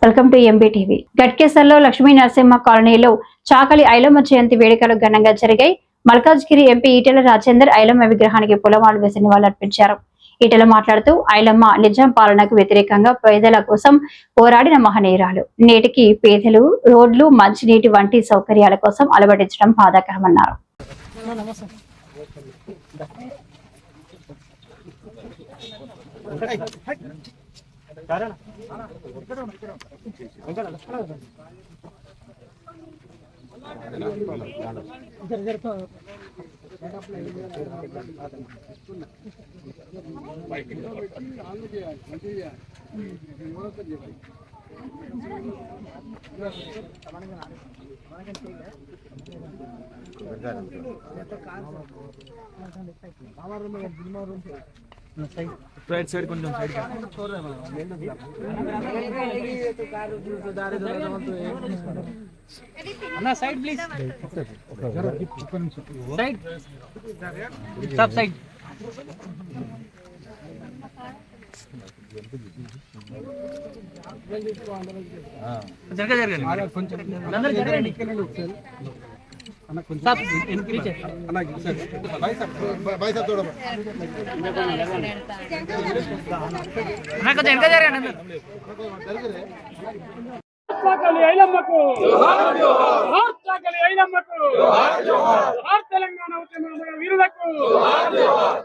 Welcome to MBTV. గట్కేసర్లో లక్ష్మీ నరసింహ కాలనీలో చాకలి ఐలమ్మ జయంతి వేడుకలు ఘనంగా జరిగాయి. మల్కాజ్గిరి ఎంపీ ఈటెల రాజేందర్ ఐలమ్మ విగ్రహానికి పూలమాలలు వేసి నివాళులర్పించారు. ఈటెల మాట్లాడుతూ ఐలమ్మ నిజాం పాలనకు వ్యతిరేకంగా పేదల కోసం పోరాడిన మహనీయురాలు. నేటికి పేదలు రోడ్లు, మంచినీటి వంటి సౌకర్యాల కోసం అలవడించడం బాధాకరమన్నారు. రైట్ సైడ్ కొంచెం సైడ్ అన్న side please side sub side జరగండి కొంచెం అందరూ జరగండి सब नीचे भाई साहब थोड़ा ना कुछ इनका जा रहा है अंदर చాకలి ఐలమ్మకు జోహార్ జోహార్ చాకలి ఐలమ్మకు జోహార్ జోహార్ తెలంగాణ ఉద్యమ వీరులకు జోహార్ జోహార్